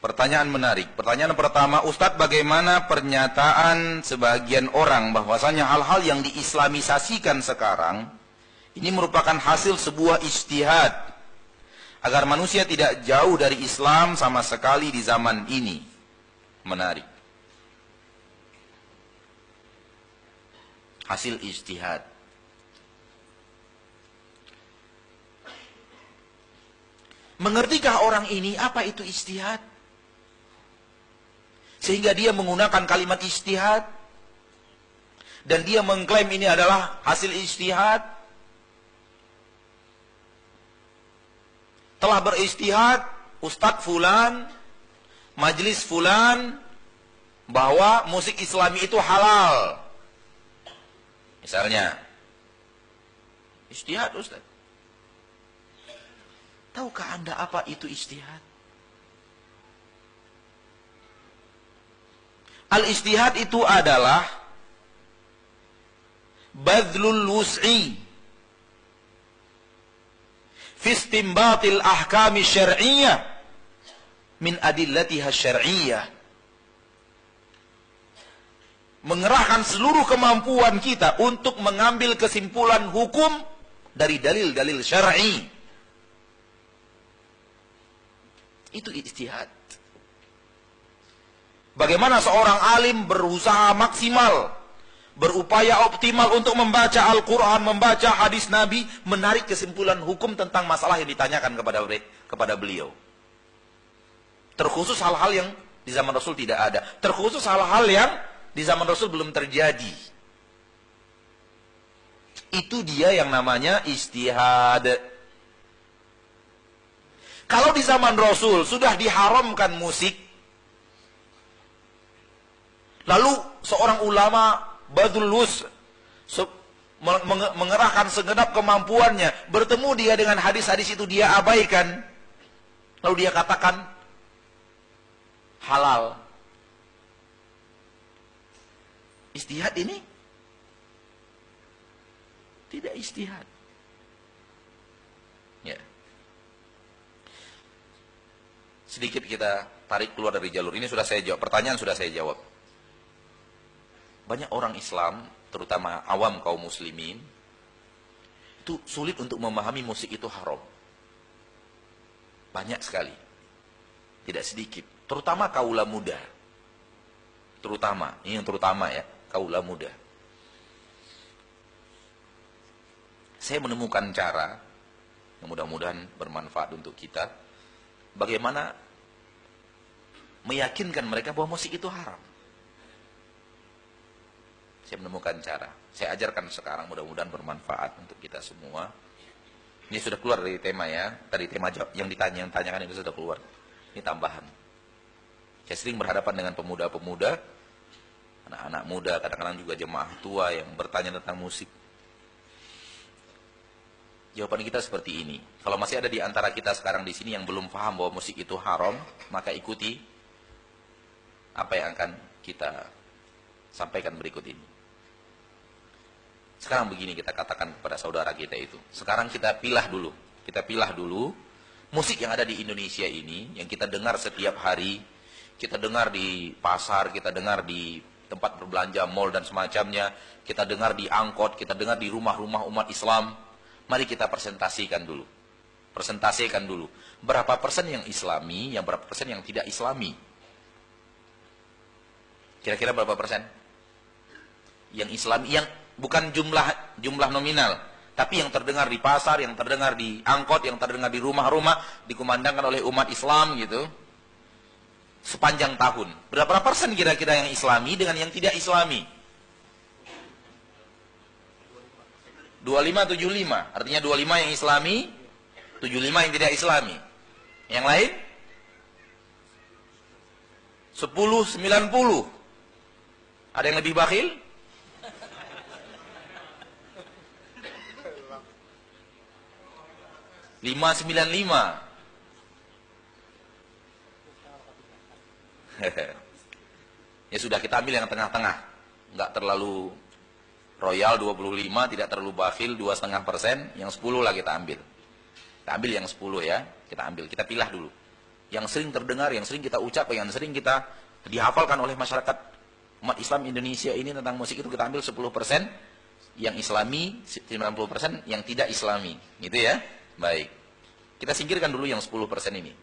Pertanyaan menarik. Pertanyaan pertama, Ustadz, bagaimana pernyataan sebagian orang bahwasanya hal-hal yang diislamisasikan sekarang ini merupakan hasil sebuah ijtihad agar manusia tidak jauh dari Islam sama sekali di zaman ini? Menarik. Hasil ijtihad. Mengertikah orang ini apa itu ijtihad? Sehingga dia menggunakan kalimat ijtihad dan dia mengklaim ini adalah hasil ijtihad. Telah berijtihad Ustadz Fulan, Majelis Fulan, bahwa musik Islami itu halal. Misalnya, ijtihad Ustadz. Tahukah Anda apa itu ijtihad? Al-ijtihad itu adalah badlul wus'i fi istinbatil ahkami syar'iyyah min adillatiha syar'iyyah. Mengerahkan seluruh kemampuan kita untuk mengambil kesimpulan hukum dari dalil-dalil syar'i. Itu ijtihad. Bagaimana seorang alim berusaha maksimal, berupaya optimal untuk membaca Al-Quran, membaca hadis Nabi, menarik kesimpulan hukum tentang masalah yang ditanyakan kepada beliau. Terkhusus hal-hal yang di zaman Rasul tidak ada. Terkhusus hal-hal yang di zaman Rasul belum terjadi. Itu dia yang namanya ijtihad. Kalau di zaman Rasul sudah diharamkan musik, lalu seorang ulama badul wus mengerahkan segenap kemampuannya, bertemu dia dengan hadis-hadis itu dia abaikan, lalu dia katakan halal. Ijtihad ini tidak ijtihad. Ya. Sedikit kita tarik keluar dari jalur ini, sudah saya jawab. Pertanyaan sudah saya jawab. Banyak orang Islam, terutama awam kaum muslimin, itu sulit untuk memahami musik itu haram. Banyak sekali. Tidak sedikit. Terutama kaula muda. Terutama, ini yang terutama ya, kaula muda. Saya menemukan cara, yang mudah-mudahan bermanfaat untuk kita, bagaimana meyakinkan mereka bahwa musik itu haram. Saya menemukan cara. Saya ajarkan sekarang, mudah-mudahan bermanfaat untuk kita semua. Ini sudah keluar dari tema ya. Tadi tema yang ditanyakan itu sudah keluar. Ini tambahan. Saya sering berhadapan dengan pemuda-pemuda, anak-anak muda, kadang-kadang juga jemaah tua yang bertanya tentang musik. Jawaban kita seperti ini. Kalau masih ada di antara kita sekarang di sini yang belum paham bahwa musik itu haram, maka ikuti apa yang akan kita sampaikan berikut ini. Sekarang begini kita katakan kepada saudara kita itu. Sekarang kita pilah dulu. Kita pilah dulu musik yang ada di Indonesia ini, yang kita dengar setiap hari, kita dengar di pasar, kita dengar di tempat berbelanja, mal dan semacamnya, kita dengar di angkot, kita dengar di rumah-rumah umat Islam. Mari kita presentasikan dulu. Presentasikan dulu. Berapa persen yang Islami, yang berapa persen yang tidak Islami? Kira-kira berapa persen? Yang Islami, yang bukan jumlah nominal, tapi yang terdengar di pasar, yang terdengar di angkot, yang terdengar di rumah-rumah, dikumandangkan oleh umat Islam gitu, sepanjang tahun. Berapa persen kira-kira yang Islami dengan yang tidak Islami? 25-75, artinya 25 yang Islami, 75 yang tidak Islami. Yang lain? 10-90. Ada yang lebih bakhil? 595. Ya sudah, kita ambil yang tengah-tengah. Enggak terlalu royal 25, tidak terlalu bakhil 2,5%, yang 10 lah kita ambil. Kita ambil yang 10 ya, kita ambil, kita pilah dulu. yang sering terdengar, yang sering kita ucapkan, yang sering kita dihafalkan oleh masyarakat umat Islam Indonesia ini tentang musik itu kita ambil 10% yang Islami, 90% yang tidak Islami, gitu ya. Baik. Kita singkirkan dulu yang 10% ini.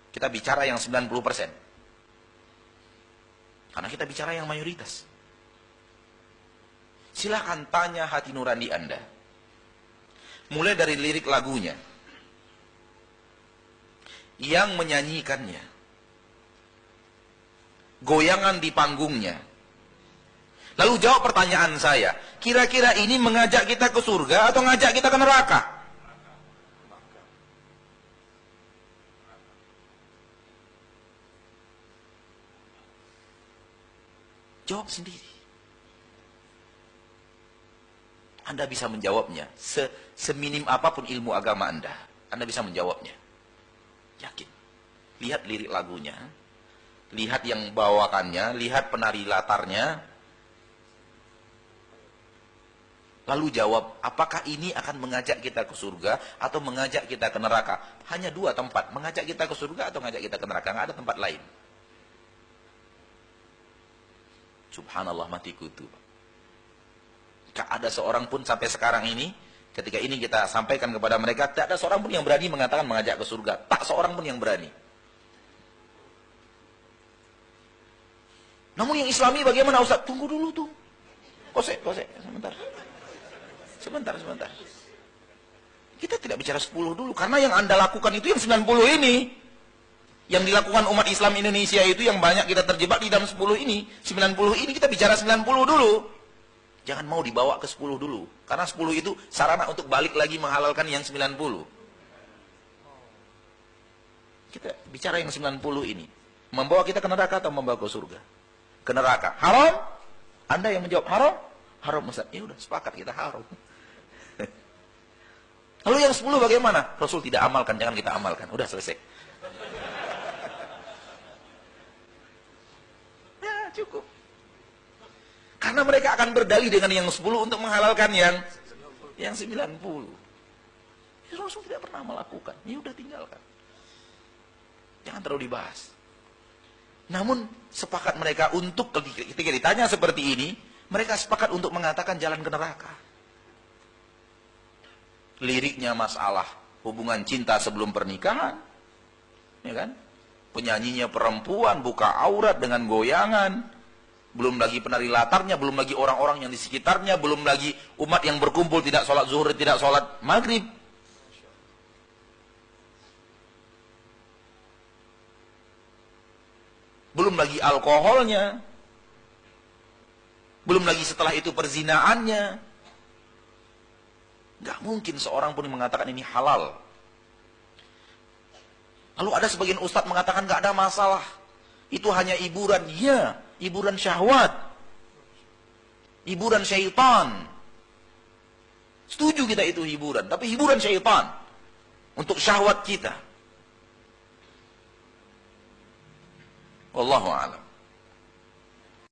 Kita bicara yang 90%. Karena kita bicara yang mayoritas. Silakan tanya hati nurani Anda. Mulai dari lirik lagunya, yang menyanyikannya, goyangan di panggungnya. Lalu jawab pertanyaan saya, kira-kira ini mengajak kita ke surga atau ngajak kita ke neraka? Jawab sendiri. Anda bisa menjawabnya. Seminim apapun ilmu agama Anda bisa menjawabnya. Yakin. Lihat lirik lagunya, lihat yang bawakannya, lihat penari latarnya, lalu jawab, apakah ini akan mengajak kita ke surga atau mengajak kita ke neraka? Hanya dua tempat, mengajak kita ke surga atau mengajak kita ke neraka, nggak ada tempat lain. Subhanallah, mati kutu. Gak ada seorang pun sampai sekarang ini, ketika ini kita sampaikan kepada mereka, tak ada seorang pun yang berani mengatakan mengajak ke surga. Tak seorang pun yang berani. Namun yang Islami bagaimana Ustaz? Tunggu dulu tuh. Kosek, sebentar. Sebentar. Kita tidak bicara 10 dulu, karena yang Anda lakukan itu yang 90 ini. Yang dilakukan umat Islam Indonesia itu yang banyak kita terjebak di dalam 10 ini. 90 ini kita bicara 90 dulu. Jangan mau dibawa ke 10 dulu. Karena 10 itu sarana untuk balik lagi menghalalkan yang 90. Kita bicara yang 90 ini. Membawa kita ke neraka atau membawa ke surga? Ke neraka. Haram? Anda yang menjawab haram? Haram Ustaz. Ya udah, sepakat kita haram. Lalu yang 10 bagaimana? Rasul tidak amalkan, jangan kita amalkan. Udah selesai. Ya, cukup. Karena mereka akan berdalih dengan yang 10 untuk menghalalkan yang 90. Ya, Rasul tidak pernah melakukan. Ya udah, tinggalkan. Jangan terlalu dibahas. Namun sepakat mereka untuk ketika ditanya seperti ini, mereka sepakat untuk mengatakan jalan ke neraka. Liriknya masalah hubungan cinta sebelum pernikahan, ya kan? Penyanyinya perempuan, buka aurat dengan goyangan, belum lagi penari latarnya, belum lagi orang-orang yang di sekitarnya, belum lagi umat yang berkumpul tidak sholat zuhur, tidak sholat maghrib. Belum lagi alkoholnya. Belum lagi setelah itu perzinaannya. Gak mungkin seorang pun mengatakan ini halal. Lalu ada sebagian ustadz mengatakan gak ada masalah. Itu hanya hiburan. Ya, hiburan syahwat. Hiburan syaitan. Setuju kita itu hiburan. Tapi hiburan syaitan. Untuk syahwat kita. Wallahu a'lam.